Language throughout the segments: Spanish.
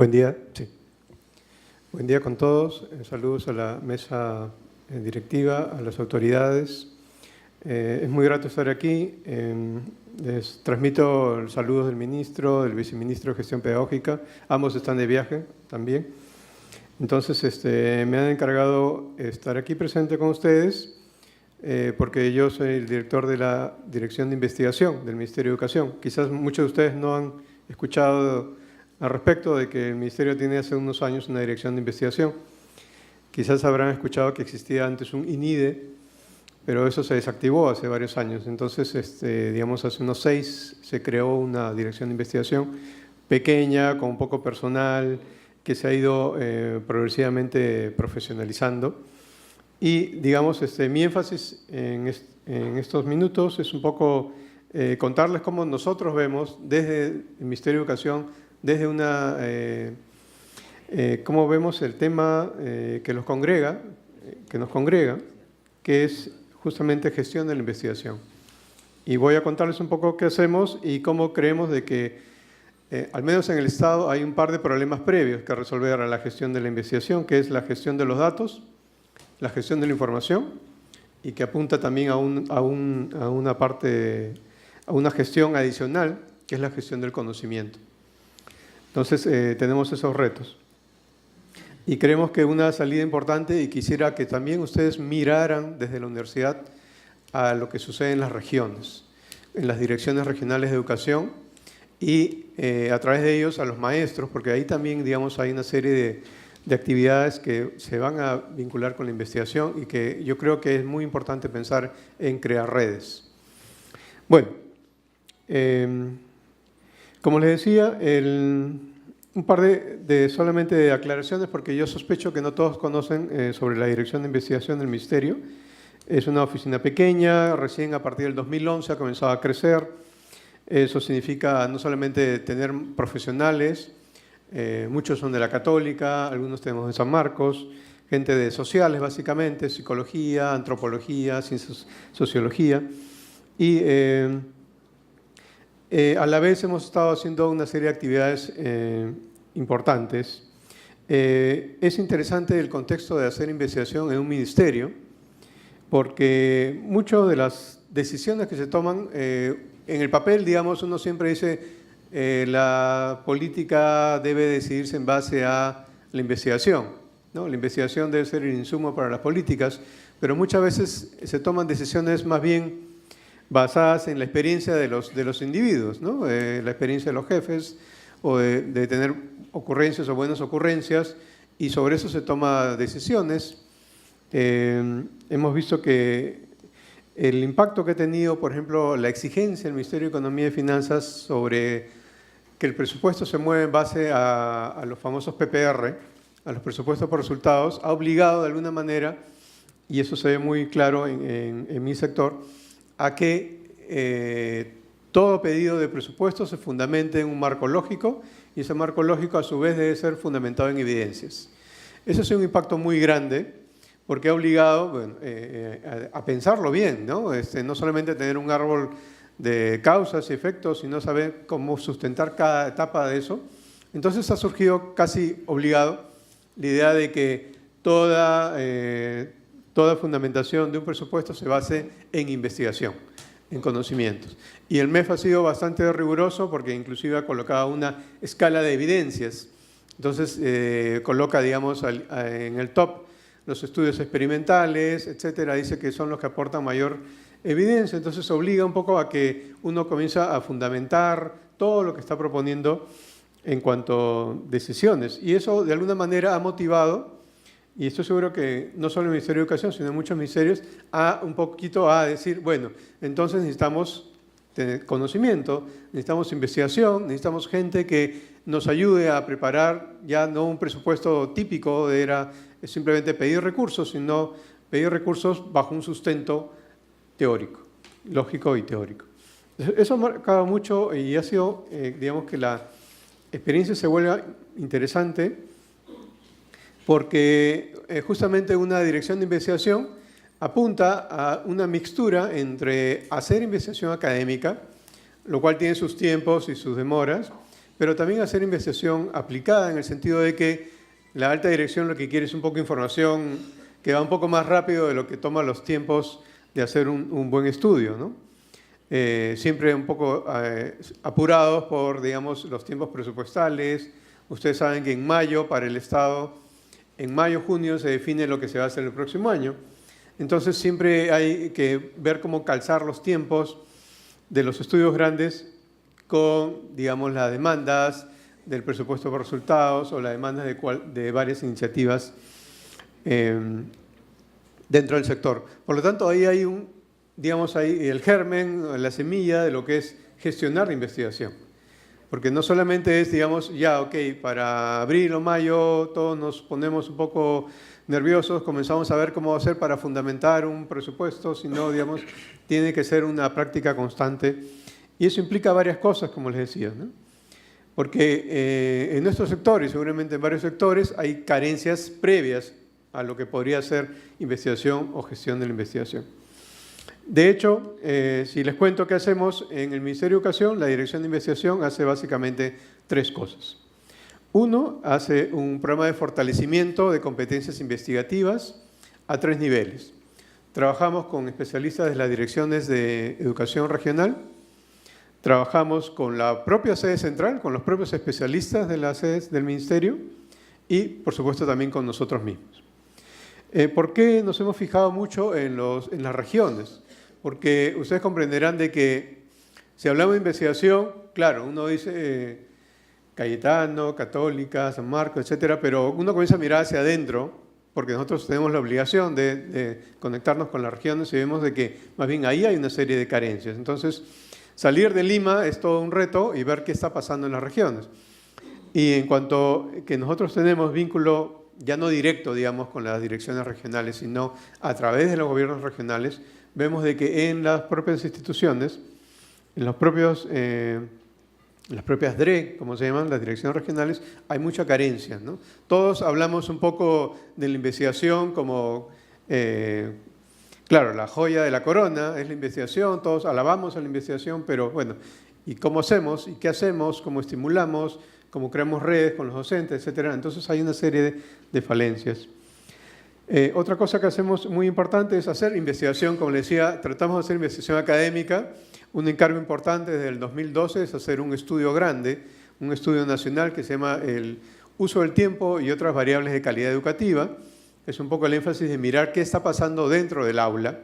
Buen día, sí. Buen día con todos. Saludos a la mesa directiva, a las autoridades. Es muy grato estar aquí. Les transmito los saludos del ministro, del viceministro de Gestión Pedagógica. Ambos están de viaje también. Entonces, me han encargado estar aquí presente con ustedes porque yo soy el director de la Dirección de Investigación del Ministerio de Educación. Quizás muchos de ustedes no han escuchado al respecto de que el Ministerio tiene hace unos años una Dirección de Investigación. Quizás habrán escuchado que existía antes un INIDE, pero eso se desactivó hace varios años. Entonces, digamos, hace unos 6 se creó una Dirección de Investigación pequeña, con poco personal, que se ha ido progresivamente profesionalizando. Y, digamos, mi énfasis en estos minutos es un poco contarles cómo nosotros vemos desde el Ministerio de Educación, desde cómo vemos el tema que nos congrega, que es justamente gestión de la investigación. Y voy a contarles un poco qué hacemos y cómo creemos de que, al menos en el Estado, hay un par de problemas previos que resolver a la gestión de la investigación, que es la gestión de los datos, la gestión de la información, y que apunta también a una gestión adicional, que es la gestión del conocimiento. Entonces, tenemos esos retos. Y creemos que una salida importante, y quisiera que también ustedes miraran desde la universidad a lo que sucede en las regiones, en las direcciones regionales de educación, y a través de ellos a los maestros, porque ahí también, digamos, hay una serie de actividades que se van a vincular con la investigación y que yo creo que es muy importante pensar en crear redes. Bueno, como les decía, un par solamente de aclaraciones, porque yo sospecho que no todos conocen sobre la Dirección de Investigación del Ministerio. Es una oficina pequeña, recién a partir del 2011 ha comenzado a crecer. Eso significa no solamente tener profesionales, muchos son de la Católica, algunos tenemos de San Marcos, gente de sociales básicamente, psicología, antropología, ciencias, sociología. Y a la vez hemos estado haciendo una serie de actividades importantes. Es interesante el contexto de hacer investigación en un ministerio, porque muchas de las decisiones que se toman en el papel, digamos, uno siempre dice la política debe decidirse en base a la investigación, ¿no? La investigación debe ser el insumo para las políticas, pero muchas veces se toman decisiones más bien basadas en la experiencia de los individuos, ¿no? La experiencia de los jefes, o de tener ocurrencias o buenas ocurrencias, y sobre eso se toman decisiones. Hemos visto que el impacto que ha tenido, por ejemplo, la exigencia del Ministerio de Economía y Finanzas sobre que el presupuesto se mueve en base a los famosos PPR, a los presupuestos por resultados, ha obligado de alguna manera, y eso se ve muy claro en mi sector, a que todo pedido de presupuesto se fundamente en un marco lógico, y ese marco lógico a su vez debe ser fundamentado en evidencias. Eso ha sido un impacto muy grande, porque ha obligado, bueno, a pensarlo bien, ¿no? No solamente tener un árbol de causas y efectos, sino saber cómo sustentar cada etapa de eso. Entonces ha surgido casi obligado la idea de que toda fundamentación de un presupuesto se base en investigación, en conocimientos. Y el MEF ha sido bastante riguroso porque inclusive ha colocado una escala de evidencias. Entonces coloca, digamos, en el top los estudios experimentales, etcétera, dice que son los que aportan mayor evidencia. Entonces obliga un poco a que uno comienza a fundamentar todo lo que está proponiendo en cuanto a decisiones. Y eso de alguna manera ha motivado, y estoy seguro que no solo el Ministerio de Educación, sino muchos ministerios, un poquito a decir, bueno, entonces necesitamos tener conocimiento, necesitamos investigación, necesitamos gente que nos ayude a preparar ya no un presupuesto típico de simplemente pedir recursos, sino pedir recursos bajo un sustento teórico, lógico y teórico. Eso ha marcado mucho y ha sido, digamos, que la experiencia se vuelva interesante, porque justamente una dirección de investigación apunta a una mixtura entre hacer investigación académica, lo cual tiene sus tiempos y sus demoras, pero también hacer investigación aplicada en el sentido de que la alta dirección lo que quiere es un poco de información que va un poco más rápido de lo que toma los tiempos de hacer un buen estudio, ¿no? Siempre un poco apurados por, digamos, los tiempos presupuestales. Ustedes saben que en mayo, para el Estado, en mayo, junio, se define lo que se va a hacer el próximo año. Entonces, siempre hay que ver cómo calzar los tiempos de los estudios grandes con, digamos, las demandas del presupuesto por resultados o las demandas de varias iniciativas dentro del sector. Por lo tanto, ahí hay digamos, ahí el germen, la semilla de lo que es gestionar la investigación. Porque no solamente es, digamos, ya, ok, para abril o mayo todos nos ponemos un poco nerviosos, comenzamos a ver cómo hacer para fundamentar un presupuesto, sino, digamos, tiene que ser una práctica constante. Y eso implica varias cosas, como les decía, ¿no? Porque en nuestros sectores, seguramente en varios sectores, hay carencias previas a lo que podría ser investigación o gestión de la investigación. De hecho, si les cuento qué hacemos en el Ministerio de Educación, la Dirección de Investigación hace básicamente 3 cosas. Uno, hace un programa de fortalecimiento de competencias investigativas a 3 niveles. Trabajamos con especialistas de las direcciones de educación regional, trabajamos con la propia sede central, con los propios especialistas de las sedes del Ministerio y, por supuesto, también con nosotros mismos. ¿Por qué nos hemos fijado mucho en las regiones? Porque ustedes comprenderán de que si hablamos de investigación, claro, uno dice Cayetano, Católica, San Marcos, etcétera, pero uno comienza a mirar hacia adentro, porque nosotros tenemos la obligación de conectarnos con las regiones y vemos de que más bien ahí hay una serie de carencias. Entonces, salir de Lima es todo un reto y ver qué está pasando en las regiones. Y en cuanto que nosotros tenemos vínculo ya no directo, digamos, con las direcciones regionales, sino a través de los gobiernos regionales, vemos de que en las propias instituciones, en las propias DRE, como se llaman, las direcciones regionales, hay mucha carencia, ¿no? Todos hablamos un poco de la investigación como, claro, la joya de la corona es la investigación, todos alabamos a la investigación, pero bueno, ¿y cómo hacemos? ¿Y qué hacemos? ¿Cómo estimulamos? ¿Cómo creamos redes con los docentes, etcétera? Entonces hay una serie de falencias. Otra cosa que hacemos muy importante es hacer investigación, como les decía, tratamos de hacer investigación académica. Un encargo importante desde el 2012 es hacer un estudio grande, un estudio nacional que se llama el uso del tiempo y otras variables de calidad educativa. Es un poco el énfasis de mirar qué está pasando dentro del aula.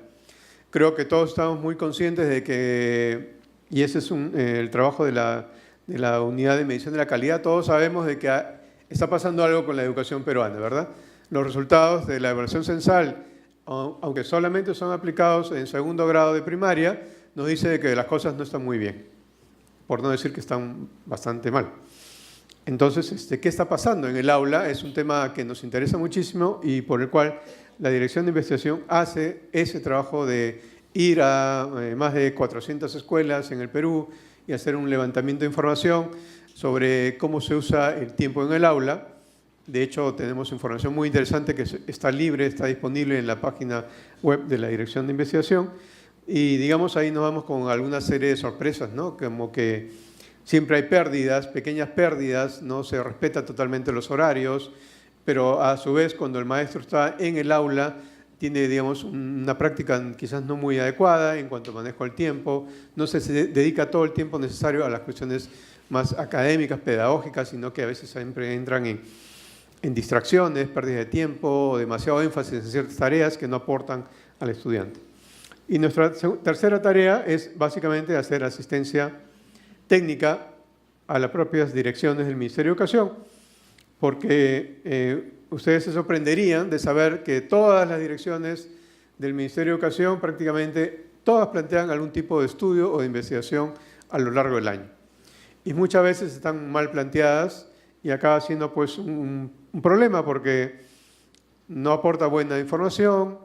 Creo que todos estamos muy conscientes de que, y ese es el trabajo de la unidad de medición de la calidad, todos sabemos de que está pasando algo con la educación peruana, ¿verdad? Los resultados de la evaluación censal, aunque solamente son aplicados en segundo grado de primaria, nos dice de que las cosas no están muy bien, por no decir que están bastante mal. Entonces, ¿qué está pasando en el aula? Es un tema que nos interesa muchísimo y por el cual la Dirección de Investigación hace ese trabajo de ir a más de 400 escuelas en el Perú y hacer un levantamiento de información sobre cómo se usa el tiempo en el aula. De hecho, tenemos información muy interesante que está libre, está disponible en la página web de la Dirección de Investigación. Y digamos, ahí nos vamos con alguna serie de sorpresas, ¿no? Como que siempre hay pérdidas, pequeñas pérdidas, no se respeta totalmente los horarios, pero a su vez, cuando el maestro está en el aula, tiene, digamos, una práctica quizás no muy adecuada en cuanto a manejo del tiempo, no se dedica todo el tiempo necesario a las cuestiones más académicas, pedagógicas, sino que a veces siempre entran en distracciones, pérdida de tiempo, demasiado énfasis en ciertas tareas que no aportan al estudiante. Y nuestra tercera tarea es básicamente hacer asistencia técnica a las propias direcciones del Ministerio de Educación, porque ustedes se sorprenderían de saber que todas las direcciones del Ministerio de Educación, prácticamente todas plantean algún tipo de estudio o de investigación a lo largo del año. Y muchas veces están mal planteadas y acaba siendo pues un problema porque no aporta buena información.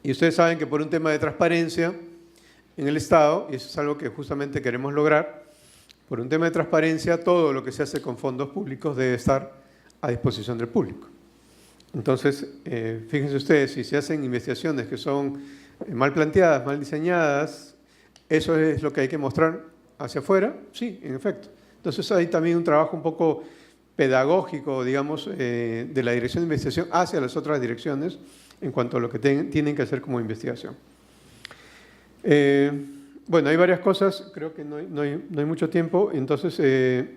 Y ustedes saben que por un tema de transparencia en el Estado, y eso es algo que justamente queremos lograr, por un tema de transparencia, todo lo que se hace con fondos públicos debe estar a disposición del público. Entonces, fíjense ustedes, si se hacen investigaciones que son mal planteadas, mal diseñadas, eso es lo que hay que mostrar hacia afuera, sí, en efecto. Entonces hay también un trabajo un poco pedagógico, digamos, de la dirección de investigación hacia las otras direcciones en cuanto a lo que tienen que hacer como investigación. Bueno, hay varias cosas, creo que no hay mucho tiempo, entonces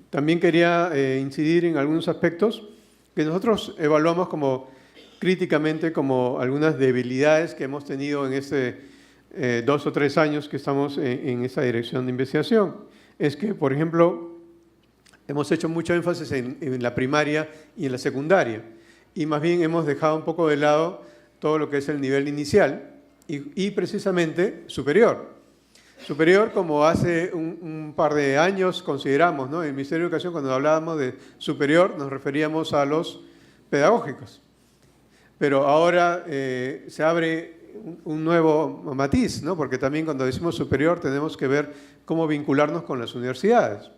también quería incidir en algunos aspectos que nosotros evaluamos como críticamente como algunas debilidades que hemos tenido en este 2 o 3 años que estamos en esta dirección de investigación. Es que, por ejemplo, hemos hecho mucho énfasis en la primaria y en la secundaria, y más bien hemos dejado un poco de lado todo lo que es el nivel inicial y precisamente superior. Superior, como hace un par de años consideramos, ¿no? En el Ministerio de Educación, cuando hablábamos de superior, nos referíamos a los pedagógicos. Pero ahora se abre un nuevo matiz, ¿no? Porque también cuando decimos superior tenemos que ver cómo vincularnos con las universidades.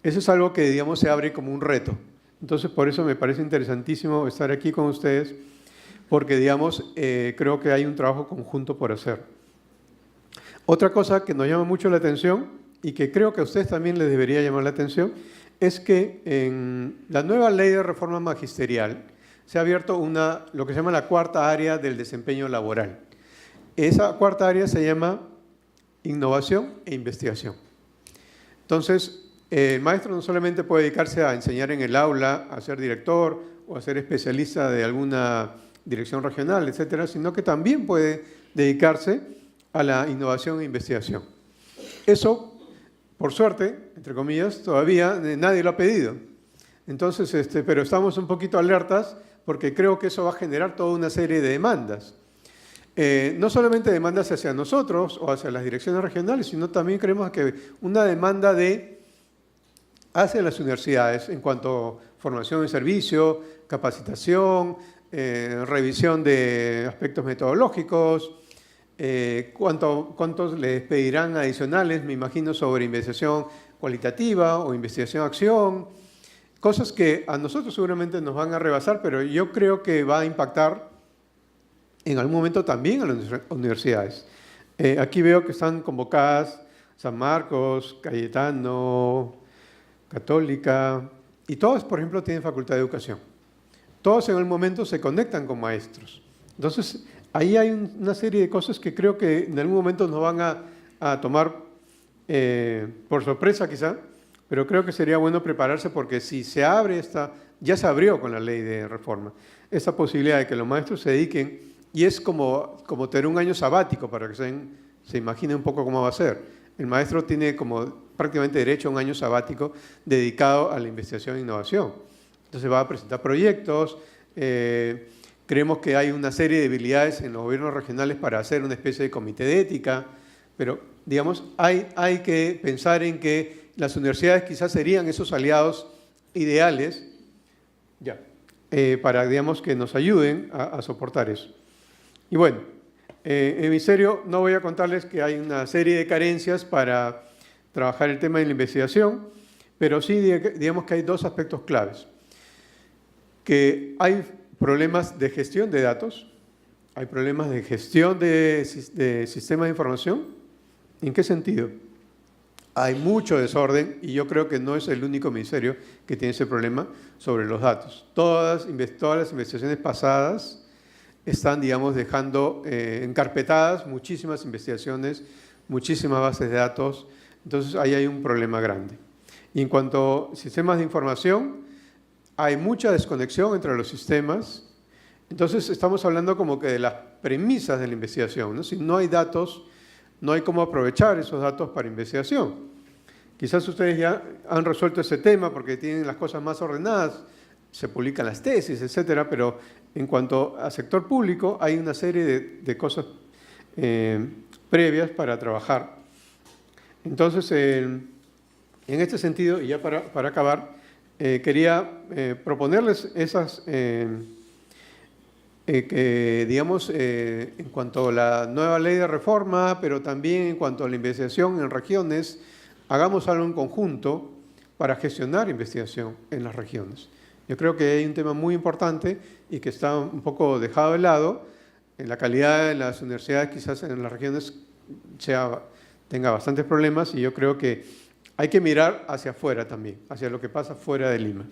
Eso es algo que, digamos, se abre como un reto. Entonces, por eso me parece interesantísimo estar aquí con ustedes, porque, digamos, creo que hay un trabajo conjunto por hacer. Otra cosa que nos llama mucho la atención y que creo que a ustedes también les debería llamar la atención es que en la nueva ley de reforma magisterial se ha abierto lo que se llama la cuarta área del desempeño laboral. Esa cuarta área se llama innovación e investigación. Entonces, el maestro no solamente puede dedicarse a enseñar en el aula, a ser director o a ser especialista de alguna dirección regional, etcétera, sino que también puede dedicarse a la innovación e investigación. Eso, por suerte, entre comillas, todavía nadie lo ha pedido. Entonces, pero estamos un poquito alertas porque creo que eso va a generar toda una serie de demandas. No solamente demandas hacia nosotros o hacia las direcciones regionales, sino también creemos que una demanda hacia las universidades en cuanto a formación en servicio, capacitación, revisión de aspectos metodológicos, cuántos les pedirán adicionales, me imagino, sobre investigación cualitativa o investigación-acción, cosas que a nosotros seguramente nos van a rebasar, pero yo creo que va a impactar en algún momento también a las universidades. Aquí veo que están convocadas San Marcos, Cayetano, Católica, y todas, por ejemplo, tienen facultad de educación. Todos en algún momento se conectan con maestros. Entonces, ahí hay una serie de cosas que creo que en algún momento nos van a tomar por sorpresa quizá, pero creo que sería bueno prepararse porque si se abre ya se abrió con la ley de reforma, esa posibilidad de que los maestros se dediquen, y es como tener un año sabático para que se imagine un poco cómo va a ser. El maestro tiene como prácticamente derecho a un año sabático dedicado a la investigación e innovación. Entonces va a presentar proyectos. Creemos que hay una serie de debilidades en los gobiernos regionales para hacer una especie de comité de ética, pero digamos, hay que pensar en que las universidades quizás serían esos aliados ideales para, digamos, que nos ayuden a soportar eso. Y bueno, en el Ministerio no voy a contarles que hay una serie de carencias para trabajar el tema de la investigación, pero sí digamos que hay 2 aspectos claves. Que hay problemas de gestión de datos, hay problemas de gestión de sistemas de información. ¿En qué sentido? Hay mucho desorden y yo creo que no es el único ministerio que tiene ese problema sobre los datos. Todas las investigaciones pasadas están, digamos, dejando encarpetadas muchísimas investigaciones, muchísimas bases de datos. Entonces, ahí hay un problema grande. Y en cuanto a sistemas de información, hay mucha desconexión entre los sistemas. Entonces, estamos hablando como que de las premisas de la investigación, ¿no? Si no hay datos, no hay cómo aprovechar esos datos para investigación. Quizás ustedes ya han resuelto ese tema porque tienen las cosas más ordenadas, se publican las tesis, etcétera, pero en cuanto al sector público hay una serie de cosas previas para trabajar. Entonces, en este sentido, y ya para acabar, quería proponerles esas, digamos, en cuanto a la nueva ley de reforma, pero también en cuanto a la investigación en regiones, hagamos algo en conjunto para gestionar investigación en las regiones. Yo creo que hay un tema muy importante y que está un poco dejado de lado. En la calidad de las universidades, quizás en las regiones sea tenga bastantes problemas y yo creo que hay que mirar hacia afuera también, hacia lo que pasa fuera de Lima.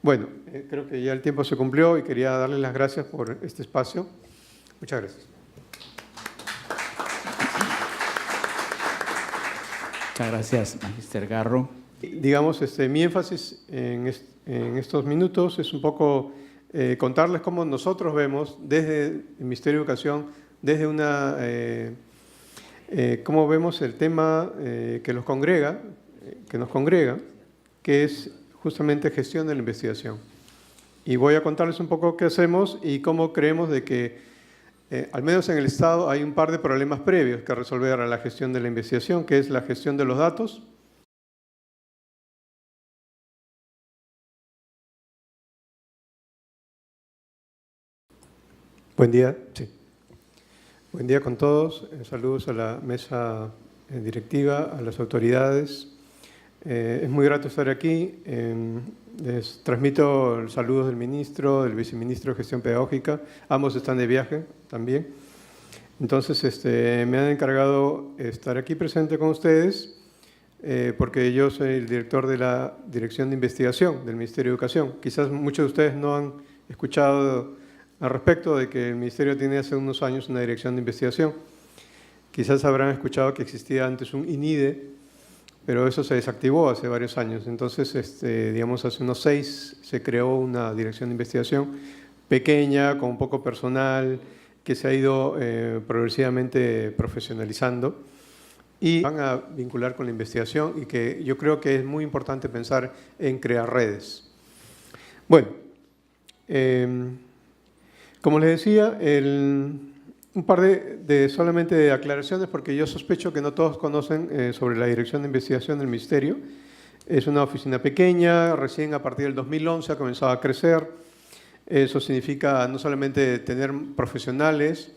Bueno, creo que ya el tiempo se cumplió y quería darles las gracias por este espacio. Muchas gracias. Muchas gracias, Magister Garro. Digamos, mi énfasis en estos minutos es un poco contarles cómo nosotros vemos desde el Ministerio de Educación, desde una, cómo vemos el tema que nos congrega, que es justamente gestión de la investigación. Y voy a contarles un poco qué hacemos y cómo creemos de que, al menos en el Estado, hay un par de problemas previos que resolver a la gestión de la investigación, que es la gestión de los datos. Buen día, sí. Buen día con todos. Saludos a la mesa directiva, a las autoridades. Es muy grato estar aquí. Les transmito los saludos del ministro, del viceministro de Gestión Pedagógica. Ambos están de viaje también. Entonces, me han encargado estar aquí presente con ustedes porque yo soy el director de la Dirección de Investigación del Ministerio de Educación. Quizás muchos de ustedes no han escuchado al respecto de que el Ministerio tiene hace unos años una Dirección de Investigación. Quizás habrán escuchado que existía antes un INIDE, pero eso se desactivó hace varios años. Entonces, digamos, hace unos 6 se creó una Dirección de Investigación pequeña, con poco personal, que se ha ido progresivamente profesionalizando y van a vincular con la investigación y que yo creo que es muy importante pensar en crear redes. Bueno, como les decía, un par solamente de aclaraciones, porque yo sospecho que no todos conocen sobre la Dirección de Investigación del Ministerio. Es una oficina pequeña, recién a partir del 2011 ha comenzado a crecer. Eso significa no solamente tener profesionales,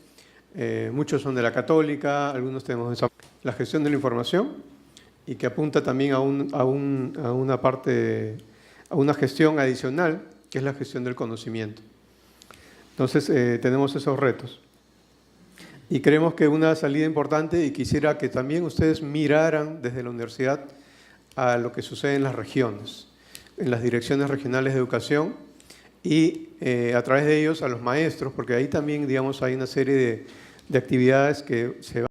muchos son de la Católica, algunos tenemos la gestión de la información y que apunta también a una parte, a una gestión adicional, que es la gestión del conocimiento. Entonces, tenemos esos retos. Y creemos que una salida importante, y quisiera que también ustedes miraran desde la universidad a lo que sucede en las regiones, en las direcciones regionales de educación y a través de ellos a los maestros, porque ahí también, digamos, hay una serie de actividades que se van